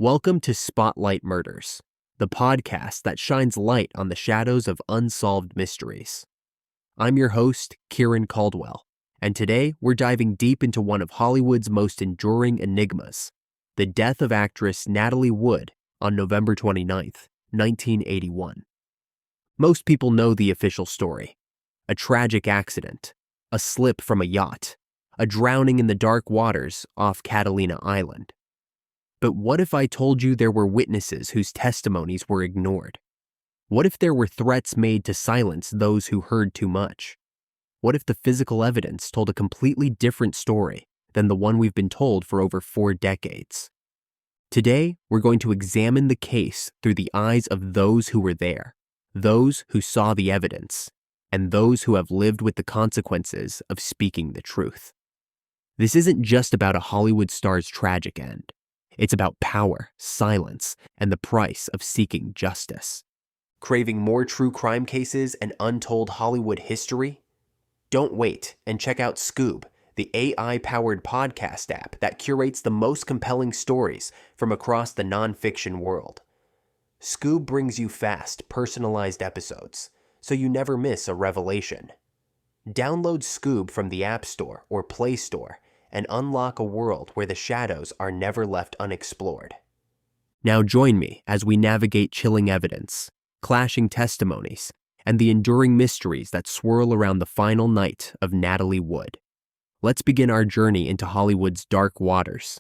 Welcome to Spotlight Murders, the podcast that shines light on the shadows of unsolved mysteries. I'm your host, Kieran Caldwell, and today we're diving deep into one of Hollywood's most enduring enigmas, the death of actress Natalie Wood on November 29th, 1981. Most people know the official story: a tragic accident, a slip from a yacht, a drowning in the dark waters off Catalina Island. But what if I told you there were witnesses whose testimonies were ignored? What if there were threats made to silence those who heard too much? What if the physical evidence told a completely different story than the one we've been told for over 4 decades? Today, we're going to examine the case through the eyes of those who were there, those who saw the evidence, and those who have lived with the consequences of speaking the truth. This isn't just about a Hollywood star's tragic end. It's about power, silence, and the price of seeking justice. Craving more true crime cases and untold Hollywood history? Don't wait and check out Skoob, the AI-powered podcast app that curates the most compelling stories from across the nonfiction world. Skoob brings you fast, personalized episodes, so you never miss a revelation. Download Skoob from the App Store or Play Store and unlock a world where the shadows are never left unexplored. Now join me as we navigate chilling evidence, clashing testimonies, and the enduring mysteries that swirl around the final night of Natalie Wood. Let's begin our journey into Hollywood's dark waters.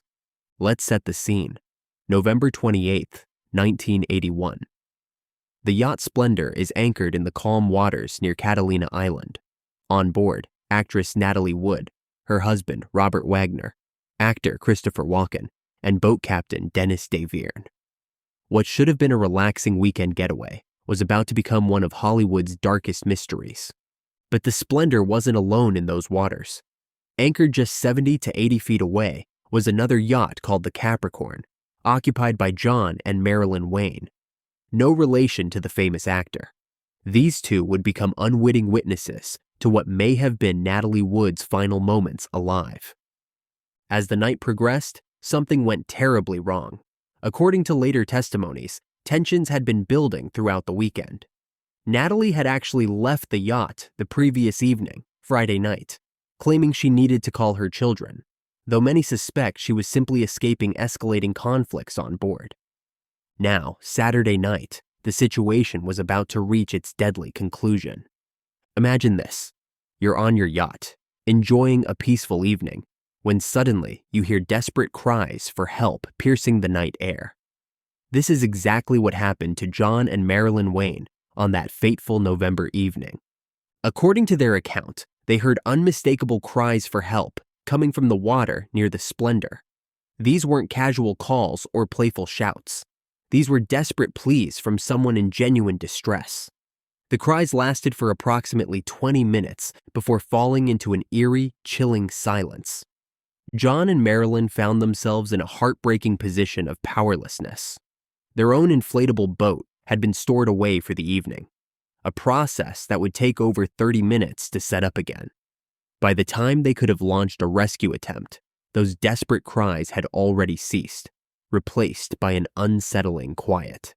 Let's set the scene. November 28th, 1981. The yacht Splendour is anchored in the calm waters near Catalina Island. On board, actress Natalie Wood, her husband, Robert Wagner, actor Christopher Walken, and boat captain Dennis DeVierne. What should have been a relaxing weekend getaway was about to become one of Hollywood's darkest mysteries. But the Splendour wasn't alone in those waters. Anchored just 70 to 80 feet away was another yacht called the Capricorn, occupied by John and Marilyn Wayne. No relation to the famous actor. These two would become unwitting witnesses to what may have been Natalie Wood's final moments alive. As the night progressed, something went terribly wrong. According to later testimonies, tensions had been building throughout the weekend. Natalie had actually left the yacht the previous evening, Friday night, claiming she needed to call her children, though many suspect she was simply escaping escalating conflicts on board. Now, Saturday night, the situation was about to reach its deadly conclusion. Imagine this. You're on your yacht, enjoying a peaceful evening, when suddenly you hear desperate cries for help piercing the night air. This is exactly what happened to John and Marilyn Wayne on that fateful November evening. According to their account, they heard unmistakable cries for help coming from the water near the Splendour. These weren't casual calls or playful shouts. These were desperate pleas from someone in genuine distress. The cries lasted for approximately 20 minutes before falling into an eerie, chilling silence. John and Marilyn found themselves in a heartbreaking position of powerlessness. Their own inflatable boat had been stored away for the evening, a process that would take over 30 minutes to set up again. By the time they could have launched a rescue attempt, those desperate cries had already ceased, replaced by an unsettling quiet.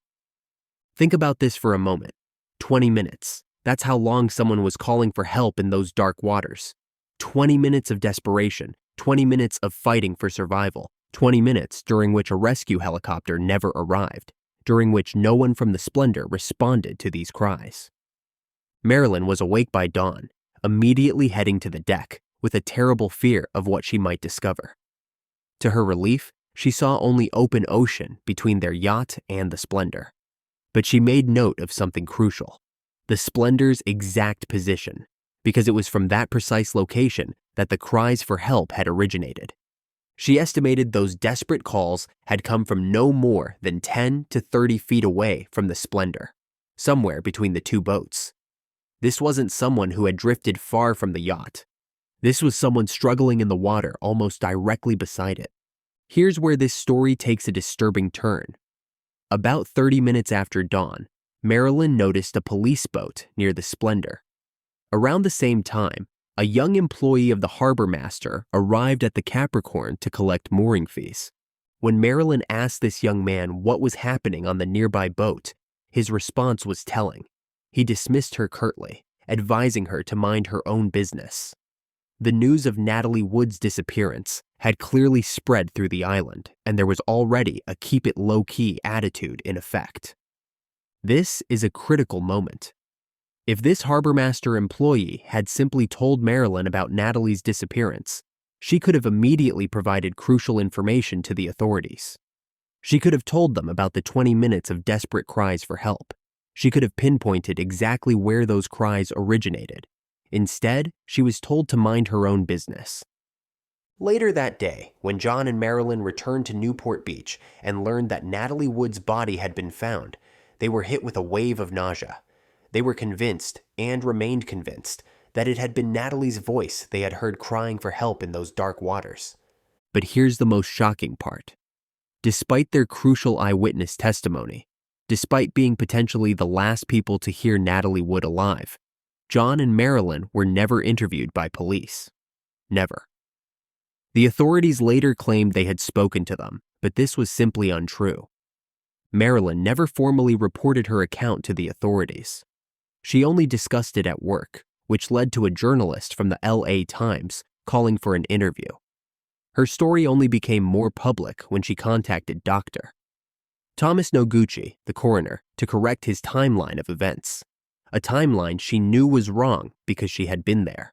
Think about this for a moment. 20 minutes. That's how long someone was calling for help in those dark waters. 20 minutes of desperation, 20 minutes of fighting for survival, 20 minutes during which a rescue helicopter never arrived, during which no one from the Splendour responded to these cries. Marilyn was awake by dawn, immediately heading to the deck with a terrible fear of what she might discover. To her relief, she saw only open ocean between their yacht and the Splendour. But she made note of something crucial: the Splendour's exact position, because it was from that precise location that the cries for help had originated. She estimated those desperate calls had come from no more than 10 to 30 feet away from the Splendour, somewhere between the two boats. This wasn't someone who had drifted far from the yacht. This was someone struggling in the water almost directly beside it. Here's where this story takes a disturbing turn. About 30 minutes after dawn, Marilyn noticed a police boat near the Splendour. Around the same time, a young employee of the harbor master arrived at the Capricorn to collect mooring fees. When Marilyn asked this young man what was happening on the nearby boat, his response was telling. He dismissed her curtly, advising her to mind her own business. The news of Natalie Wood's disappearance had clearly spread through the island, and there was already a keep-it-low-key attitude in effect. This is a critical moment. If this harbormaster employee had simply told Marilyn about Natalie's disappearance, she could have immediately provided crucial information to the authorities. She could have told them about the 20 minutes of desperate cries for help. She could have pinpointed exactly where those cries originated. Instead, she was told to mind her own business. Later that day, when John and Marilyn returned to Newport Beach and learned that Natalie Wood's body had been found, they were hit with a wave of nausea. They were convinced, and remained convinced, that it had been Natalie's voice they had heard crying for help in those dark waters. But here's the most shocking part. Despite their crucial eyewitness testimony, despite being potentially the last people to hear Natalie Wood alive, John and Marilyn were never interviewed by police. Never. The authorities later claimed they had spoken to them, but this was simply untrue. Marilyn never formally reported her account to the authorities. She only discussed it at work, which led to a journalist from the LA Times calling for an interview. Her story only became more public when she contacted Dr. Thomas Noguchi, the coroner, to correct his timeline of events, a timeline she knew was wrong because she had been there.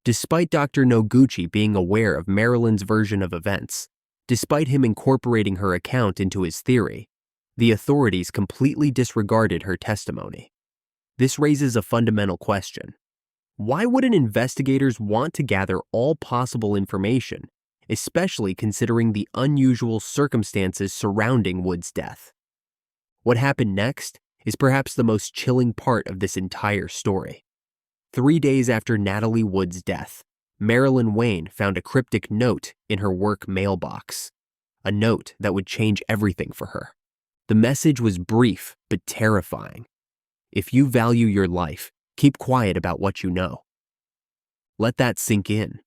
Despite Dr. Noguchi being aware of Marilyn's version of events, despite him incorporating her account into his theory, the authorities completely disregarded her testimony. This raises a fundamental question. Why wouldn't investigators want to gather all possible information, especially considering the unusual circumstances surrounding Wood's death? What happened next is perhaps the most chilling part of this entire story. 3 days after Natalie Wood's death, Marilyn Wayne found a cryptic note in her work mailbox, a note that would change everything for her. The message was brief but terrifying. If you value your life, keep quiet about what you know. Let that sink in.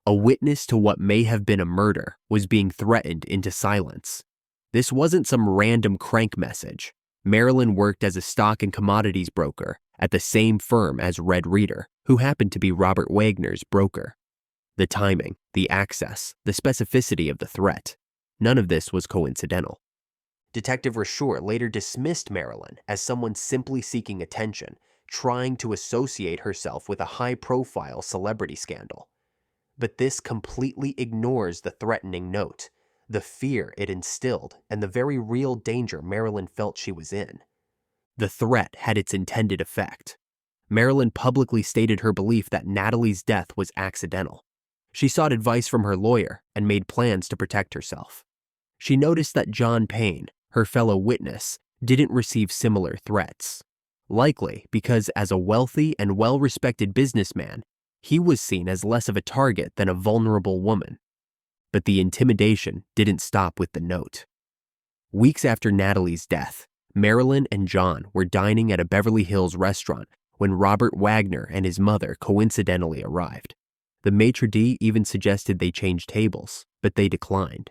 A witness to what may have been a murder was being threatened into silence. This wasn't some random crank message. Marilyn worked as a stock and commodities broker at the same firm as Red Reader, who happened to be Robert Wagner's broker. The timing, the access, the specificity of the threat, none of this was coincidental. Detective Rashour later dismissed Marilyn as someone simply seeking attention, trying to associate herself with a high-profile celebrity scandal. But this completely ignores the threatening note, the fear it instilled, and the very real danger Marilyn felt she was in. The threat had its intended effect. Marilyn publicly stated her belief that Natalie's death was accidental. She sought advice from her lawyer and made plans to protect herself. She noticed that John Payne, her fellow witness, didn't receive similar threats, likely because as a wealthy and well-respected businessman, he was seen as less of a target than a vulnerable woman. But the intimidation didn't stop with the note. Weeks after Natalie's death, Marilyn and John were dining at a Beverly Hills restaurant when Robert Wagner and his mother coincidentally arrived. The maitre d' even suggested they change tables, but they declined.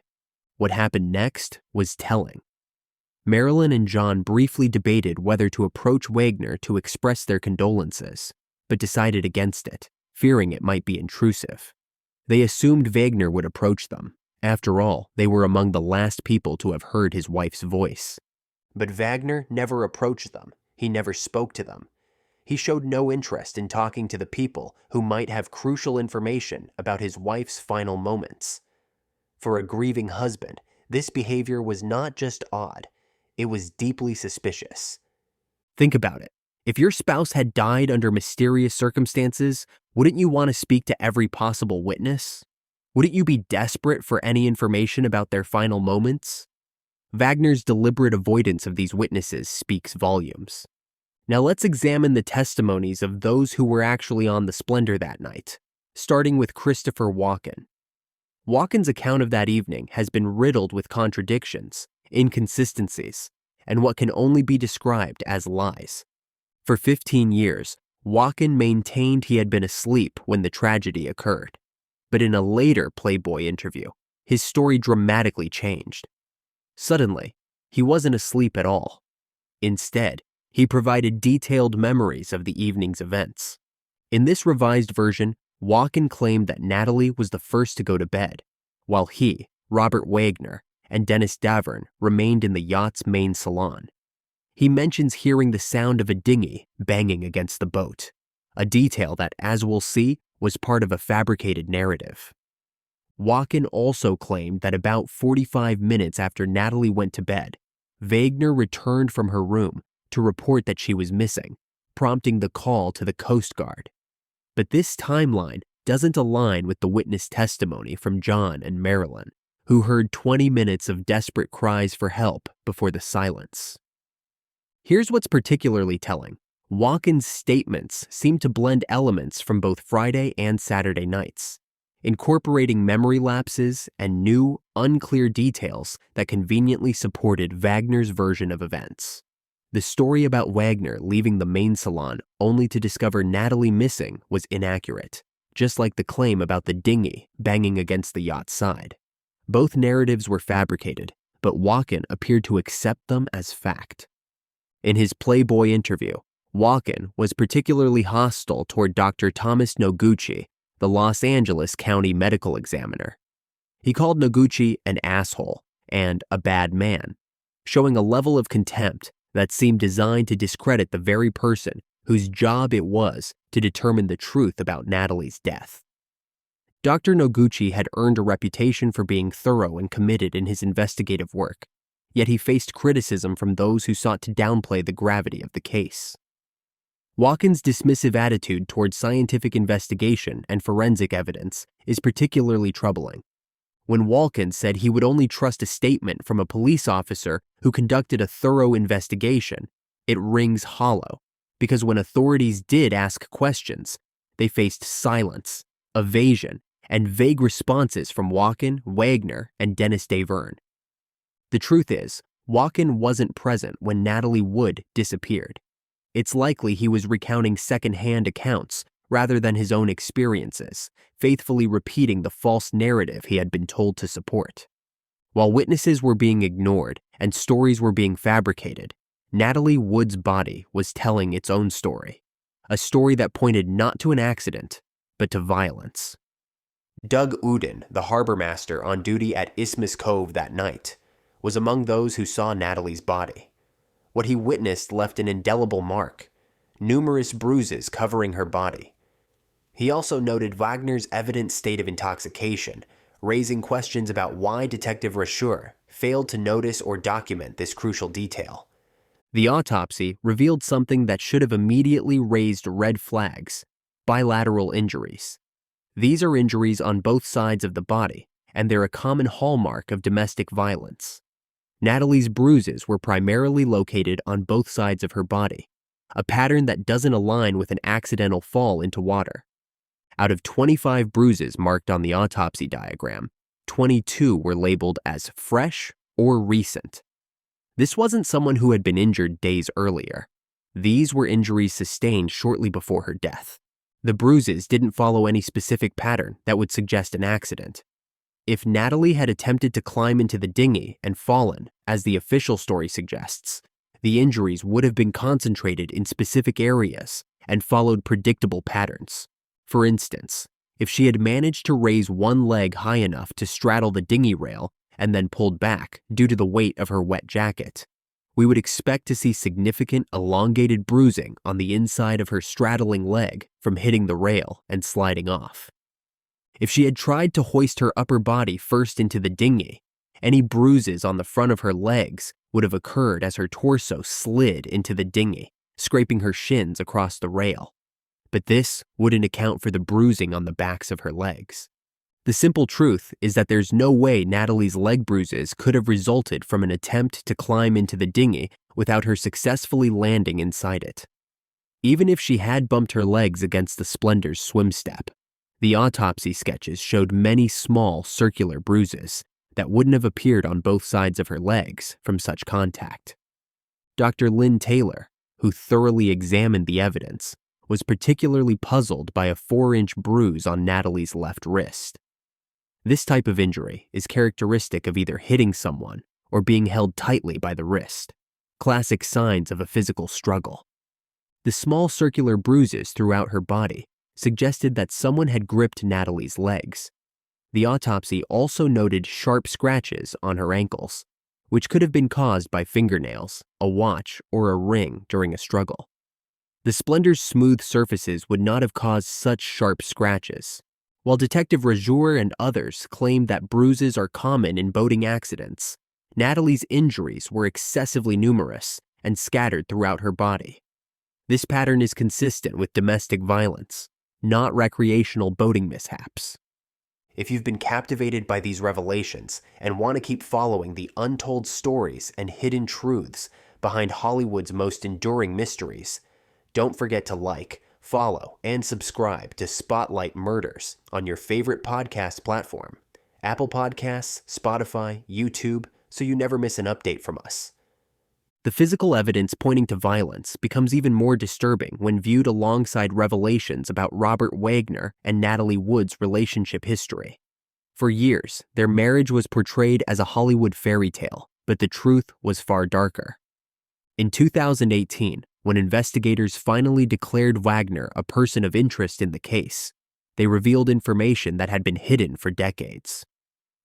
What happened next was telling. Marilyn and John briefly debated whether to approach Wagner to express their condolences, but decided against it, fearing it might be intrusive. They assumed Wagner would approach them. After all, they were among the last people to have heard his wife's voice. But Wagner never approached them. He never spoke to them. He showed no interest in talking to the people who might have crucial information about his wife's final moments. For a grieving husband, this behavior was not just odd, it was deeply suspicious. Think about it. If your spouse had died under mysterious circumstances, wouldn't you want to speak to every possible witness? Wouldn't you be desperate for any information about their final moments? Wagner's deliberate avoidance of these witnesses speaks volumes. Now let's examine the testimonies of those who were actually on the Splendour that night, starting with Christopher Walken. Walken's account of that evening has been riddled with contradictions, inconsistencies, and what can only be described as lies. For 15 years, Walken maintained he had been asleep when the tragedy occurred. But in a later Playboy interview, his story dramatically changed. Suddenly, he wasn't asleep at all. Instead, he provided detailed memories of the evening's events. In this revised version, Walken claimed that Natalie was the first to go to bed, while he, Robert Wagner, and Dennis Davern remained in the yacht's main salon. He mentions hearing the sound of a dinghy banging against the boat, a detail that, as we'll see, was part of a fabricated narrative. Walken also claimed that about 45 minutes after Natalie went to bed, Wagner returned from her room to report that she was missing, prompting the call to the Coast Guard. But this timeline doesn't align with the witness testimony from John and Marilyn, who heard 20 minutes of desperate cries for help before the silence. Here's what's particularly telling. Walken's statements seem to blend elements from both Friday and Saturday nights, incorporating memory lapses and new, unclear details that conveniently supported Wagner's version of events. The story about Wagner leaving the main salon only to discover Natalie missing was inaccurate, just like the claim about the dinghy banging against the yacht's side. Both narratives were fabricated, but Walken appeared to accept them as fact. In his Playboy interview, Walken was particularly hostile toward Dr. Thomas Noguchi, the Los Angeles County medical examiner. He called Noguchi an asshole and a bad man, showing a level of contempt that seemed designed to discredit the very person whose job it was to determine the truth about Natalie's death. Dr. Noguchi had earned a reputation for being thorough and committed in his investigative work, yet he faced criticism from those who sought to downplay the gravity of the case. Walken's dismissive attitude toward scientific investigation and forensic evidence is particularly troubling. When Walken said he would only trust a statement from a police officer who conducted a thorough investigation, it rings hollow, because when authorities did ask questions, they faced silence, evasion, and vague responses from Walken, Wagner, and Dennis Davern. The truth is, Walken wasn't present when Natalie Wood disappeared. It's likely he was recounting second-hand accounts rather than his own experiences, faithfully repeating the false narrative he had been told to support. While witnesses were being ignored and stories were being fabricated, Natalie Wood's body was telling its own story, a story that pointed not to an accident, but to violence. Doug Uden, the harbor master on duty at Isthmus Cove that night, was among those who saw Natalie's body. What he witnessed left an indelible mark, numerous bruises covering her body. He also noted Wagner's evident state of intoxication, raising questions about why Detective Rashure failed to notice or document this crucial detail. The autopsy revealed something that should have immediately raised red flags: bilateral injuries. These are injuries on both sides of the body, and they're a common hallmark of domestic violence. Natalie's bruises were primarily located on both sides of her body, a pattern that doesn't align with an accidental fall into water. Out of 25 bruises marked on the autopsy diagram, 22 were labeled as fresh or recent. This wasn't someone who had been injured days earlier. These were injuries sustained shortly before her death. The bruises didn't follow any specific pattern that would suggest an accident. If Natalie had attempted to climb into the dinghy and fallen, as the official story suggests, the injuries would have been concentrated in specific areas and followed predictable patterns. For instance, if she had managed to raise one leg high enough to straddle the dinghy rail and then pulled back due to the weight of her wet jacket, we would expect to see significant elongated bruising on the inside of her straddling leg from hitting the rail and sliding off. If she had tried to hoist her upper body first into the dinghy, any bruises on the front of her legs would have occurred as her torso slid into the dinghy, scraping her shins across the rail. But this wouldn't account for the bruising on the backs of her legs. The simple truth is that there's no way Natalie's leg bruises could have resulted from an attempt to climb into the dinghy without her successfully landing inside it. Even if she had bumped her legs against the Splendor's swim step, the autopsy sketches showed many small circular bruises that wouldn't have appeared on both sides of her legs from such contact. Dr. Lynn Taylor, who thoroughly examined the evidence, was particularly puzzled by a 4-inch bruise on Natalie's left wrist. This type of injury is characteristic of either hitting someone or being held tightly by the wrist, classic signs of a physical struggle. The small circular bruises throughout her body suggested that someone had gripped Natalie's legs. The autopsy also noted sharp scratches on her ankles, which could have been caused by fingernails, a watch, or a ring during a struggle. The Splendor's smooth surfaces would not have caused such sharp scratches. While Detective Rajour and others claimed that bruises are common in boating accidents, Natalie's injuries were excessively numerous and scattered throughout her body. This pattern is consistent with domestic violence, not recreational boating mishaps. If you've been captivated by these revelations and want to keep following the untold stories and hidden truths behind Hollywood's most enduring mysteries, don't forget to like, follow, and subscribe to Spotlight Murders on your favorite podcast platform, Apple Podcasts, Spotify, YouTube, so you never miss an update from us. The physical evidence pointing to violence becomes even more disturbing when viewed alongside revelations about Robert Wagner and Natalie Wood's relationship history. For years, their marriage was portrayed as a Hollywood fairy tale, but the truth was far darker. In 2018, when investigators finally declared Wagner a person of interest in the case, they revealed information that had been hidden for decades.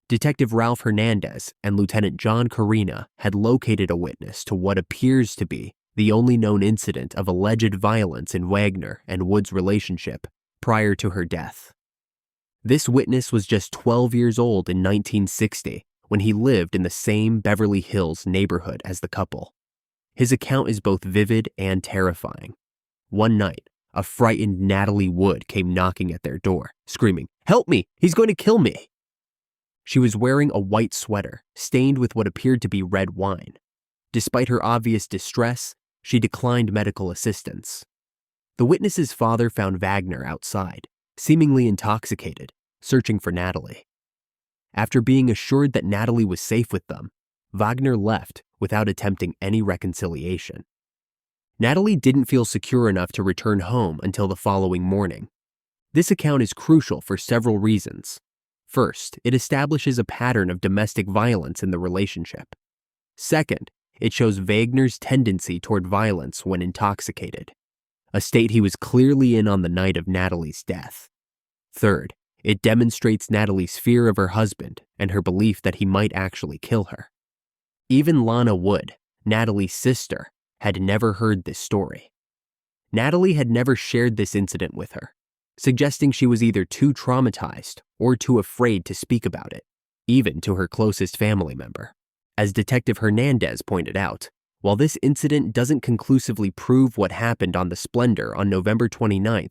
Detective Ralph Hernandez and Lieutenant John Carina had located a witness to what appears to be the only known incident of alleged violence in Wagner and Wood's relationship prior to her death. This witness was just 12 years old in 1960 when he lived in the same Beverly Hills neighborhood as the couple. His account is both vivid and terrifying. One night, a frightened Natalie Wood came knocking at their door, screaming, "Help me! He's going to kill me!" She was wearing a white sweater, stained with what appeared to be red wine. Despite her obvious distress, she declined medical assistance. The witness's father found Wagner outside, seemingly intoxicated, searching for Natalie. After being assured that Natalie was safe with them, Wagner left without attempting any reconciliation. Natalie didn't feel secure enough to return home until the following morning. This account is crucial for several reasons. First, it establishes a pattern of domestic violence in the relationship. Second, it shows Wagner's tendency toward violence when intoxicated, a state he was clearly in on the night of Natalie's death. Third, it demonstrates Natalie's fear of her husband and her belief that he might actually kill her. Even Lana Wood, Natalie's sister, had never heard this story. Natalie had never shared this incident with her, suggesting she was either too traumatized or too afraid to speak about it, even to her closest family member. As Detective Hernandez pointed out, while this incident doesn't conclusively prove what happened on the Splendour on November 29,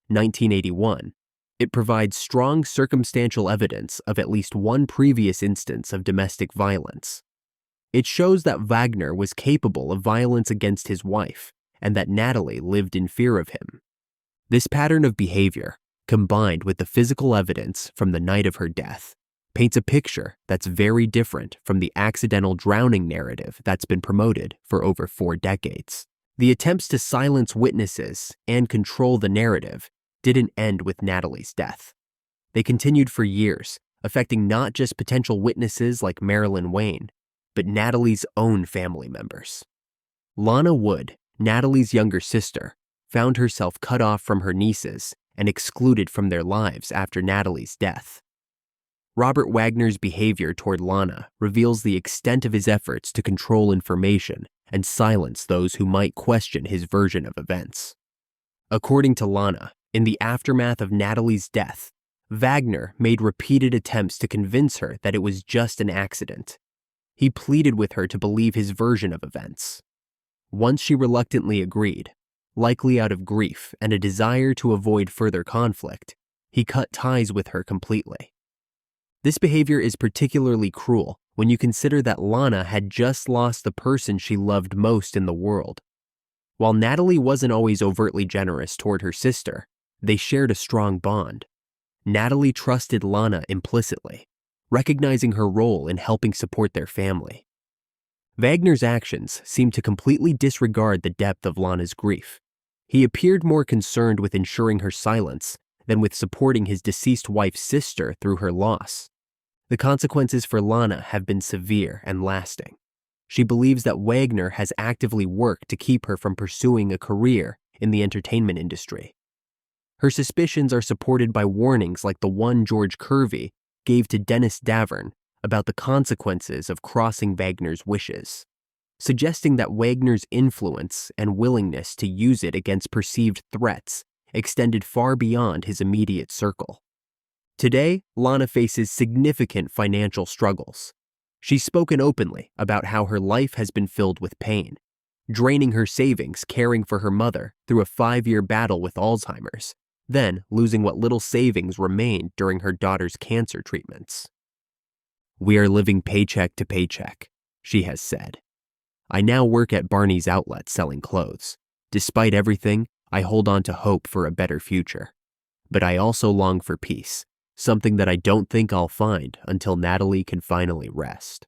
1981, it provides strong circumstantial evidence of at least one previous instance of domestic violence. It shows that Wagner was capable of violence against his wife and that Natalie lived in fear of him. This pattern of behavior, combined with the physical evidence from the night of her death, paints a picture that's very different from the accidental drowning narrative that's been promoted for over 4 decades. The attempts to silence witnesses and control the narrative didn't end with Natalie's death. They continued for years, affecting not just potential witnesses like Marilyn Wayne, but Natalie's own family members. Lana Wood, Natalie's younger sister, found herself cut off from her nieces and excluded from their lives after Natalie's death. Robert Wagner's behavior toward Lana reveals the extent of his efforts to control information and silence those who might question his version of events. According to Lana, in the aftermath of Natalie's death, Wagner made repeated attempts to convince her that it was just an accident. He pleaded with her to believe his version of events. Once she reluctantly agreed, likely out of grief and a desire to avoid further conflict, he cut ties with her completely. This behavior is particularly cruel when you consider that Lana had just lost the person she loved most in the world. While Natalie wasn't always overtly generous toward her sister, they shared a strong bond. Natalie trusted Lana implicitly, recognizing her role in helping support their family. Wagner's actions seemed to completely disregard the depth of Lana's grief. He appeared more concerned with ensuring her silence than with supporting his deceased wife's sister through her loss. The consequences for Lana have been severe and lasting. She believes that Wagner has actively worked to keep her from pursuing a career in the entertainment industry. Her suspicions are supported by warnings like the one George Kirby gave to Dennis Davern about the consequences of crossing Wagner's wishes, suggesting that Wagner's influence and willingness to use it against perceived threats extended far beyond his immediate circle. Today, Lana faces significant financial struggles. She's spoken openly about how her life has been filled with pain, draining her savings caring for her mother through a 5-year battle with Alzheimer's, then losing what little savings remained during her daughter's cancer treatments. "We are living paycheck to paycheck," she has said. "I now work at Barney's outlet selling clothes. Despite everything, I hold on to hope for a better future. But I also long for peace, something that I don't think I'll find until Natalie can finally rest."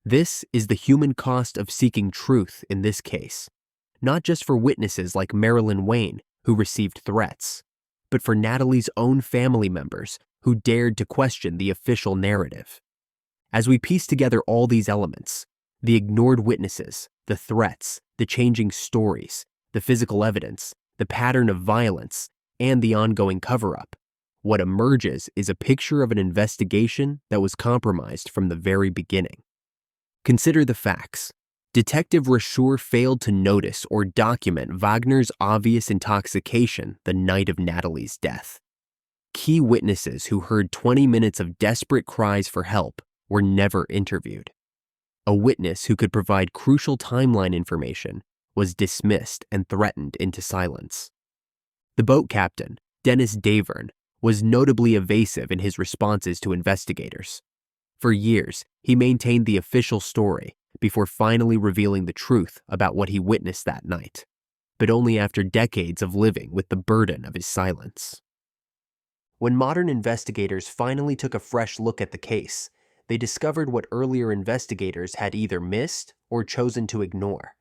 This is the human cost of seeking truth in this case, not just for witnesses like Marilyn Wayne, who received threats, but for Natalie's own family members who dared to question the official narrative. As we piece together all these elements, the ignored witnesses, the threats, the changing stories, the physical evidence, the pattern of violence, and the ongoing cover-up, what emerges is a picture of an investigation that was compromised from the very beginning. Consider the facts. Detective Rashour failed to notice or document Wagner's obvious intoxication the night of Natalie's death. Key witnesses who heard 20 minutes of desperate cries for help were never interviewed. A witness who could provide crucial timeline information was dismissed and threatened into silence. The boat captain, Dennis Davern, was notably evasive in his responses to investigators. For years, he maintained the official story before finally revealing the truth about what he witnessed that night, but only after decades of living with the burden of his silence. When modern investigators finally took a fresh look at the case, they discovered what earlier investigators had either missed or chosen to ignore.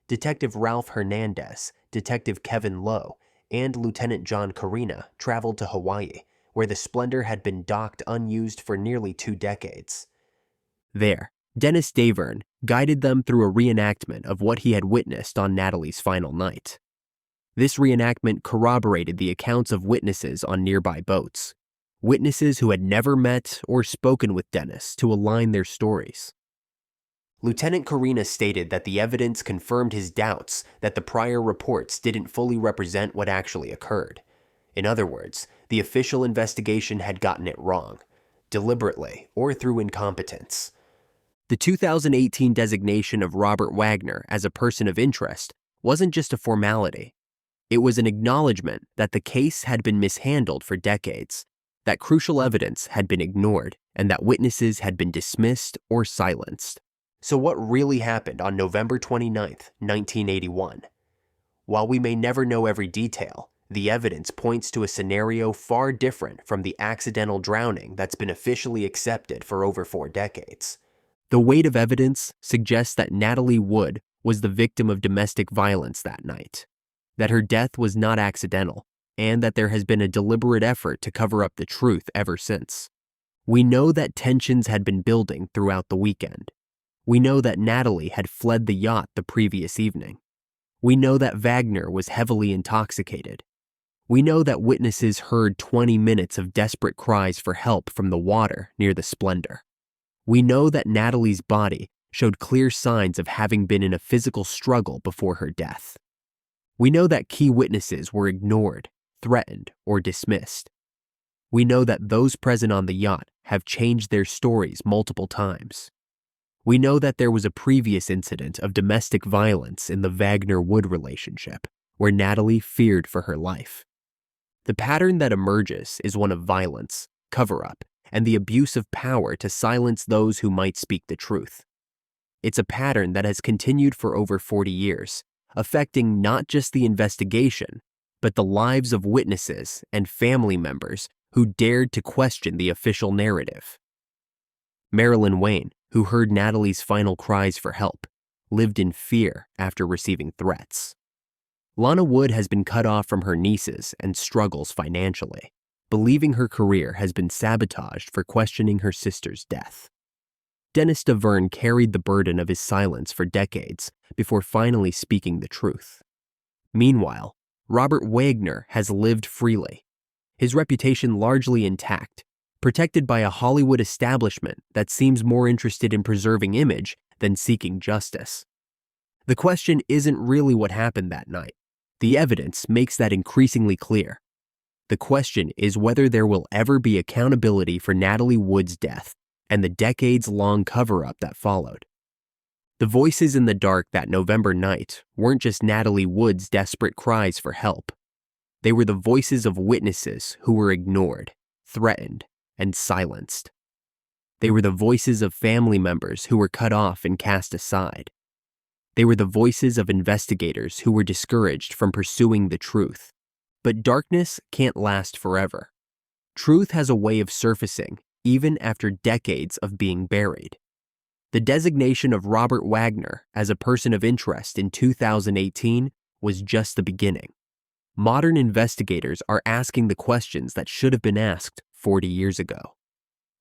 Detective Ralph Hernandez, Detective Kevin Lowe, and Lieutenant John Carina traveled to Hawaii, where the Splendour had been docked unused for nearly 2 decades. There, Dennis Davern guided them through a reenactment of what he had witnessed on Natalie's final night. This reenactment corroborated the accounts of witnesses on nearby boats, witnesses who had never met or spoken with Dennis to align their stories. Lieutenant Carina stated that the evidence confirmed his doubts that the prior reports didn't fully represent what actually occurred. In other words, the official investigation had gotten it wrong, deliberately or through incompetence. The 2018 designation of Robert Wagner as a person of interest wasn't just a formality. It was an acknowledgement that the case had been mishandled for decades, that crucial evidence had been ignored, and that witnesses had been dismissed or silenced. So what really happened on November 29, 1981? While we may never know every detail, the evidence points to a scenario far different from the accidental drowning that's been officially accepted for over 4 decades. The weight of evidence suggests that Natalie Wood was the victim of domestic violence that night, that her death was not accidental, and that there has been a deliberate effort to cover up the truth ever since. We know that tensions had been building throughout the weekend. We know that Natalie had fled the yacht the previous evening. We know that Wagner was heavily intoxicated. We know that witnesses heard 20 minutes of desperate cries for help from the water near the Splendour. We know that Natalie's body showed clear signs of having been in a physical struggle before her death. We know that key witnesses were ignored, threatened, or dismissed. We know that those present on the yacht have changed their stories multiple times. We know that there was a previous incident of domestic violence in the Wagner-Wood relationship, where Natalie feared for her life. The pattern that emerges is one of violence, cover-up, and the abuse of power to silence those who might speak the truth. It's a pattern that has continued for over 40 years, affecting not just the investigation, but the lives of witnesses and family members who dared to question the official narrative. Marilyn Wayne, who heard Natalie's final cries for help, lived in fear after receiving threats. Lana Wood has been cut off from her nieces and struggles financially, believing her career has been sabotaged for questioning her sister's death. Dennis DeVerne carried the burden of his silence for decades before finally speaking the truth. Meanwhile, Robert Wagner has lived freely, his reputation largely intact, protected by a Hollywood establishment that seems more interested in preserving image than seeking justice. The question isn't really what happened that night. The evidence makes that increasingly clear. The question is whether there will ever be accountability for Natalie Wood's death and the decades-long cover-up that followed. The voices in the dark that November night weren't just Natalie Wood's desperate cries for help. They were the voices of witnesses who were ignored, threatened, and silenced. They were the voices of family members who were cut off and cast aside. They were the voices of investigators who were discouraged from pursuing the truth. But darkness can't last forever. Truth has a way of surfacing even after decades of being buried. The designation of Robert Wagner as a person of interest in 2018 was just the beginning. Modern investigators are asking the questions that should have been asked 40 years ago.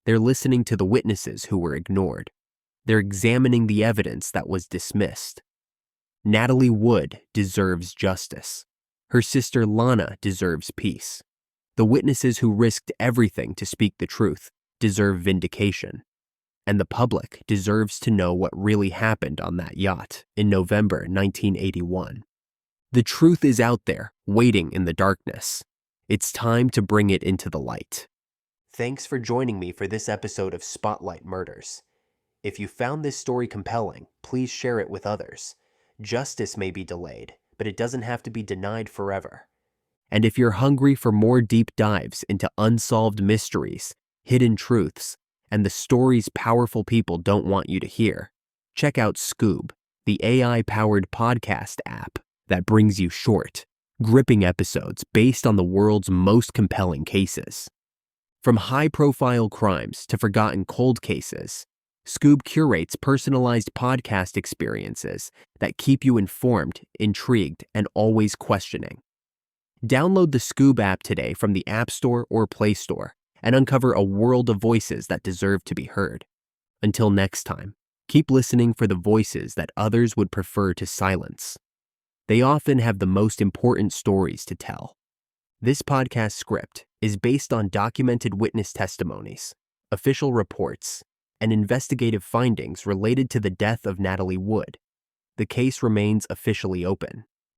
They're listening to the witnesses who were ignored. They're examining the evidence that was dismissed. Natalie Wood deserves justice. Her sister Lana deserves peace. The witnesses who risked everything to speak the truth deserve vindication. And the public deserves to know what really happened on that yacht in November 1981. The truth is out there, waiting in the darkness. It's time to bring it into the light. Thanks for joining me for this episode of Spotlight Murders. If you found this story compelling, please share it with others. Justice may be delayed, but it doesn't have to be denied forever. And if you're hungry for more deep dives into unsolved mysteries, hidden truths, and the stories powerful people don't want you to hear, check out Skoob, the AI-powered podcast app that brings you short, gripping episodes based on the world's most compelling cases. From high-profile crimes to forgotten cold cases, Skoob curates personalized podcast experiences that keep you informed, intrigued, and always questioning. Download the Skoob app today from the App Store or Play Store and uncover a world of voices that deserve to be heard. Until next time, keep listening for the voices that others would prefer to silence. They often have the most important stories to tell. This podcast script is based on documented witness testimonies, official reports, and investigative findings related to the death of Natalie Wood. The case remains officially open.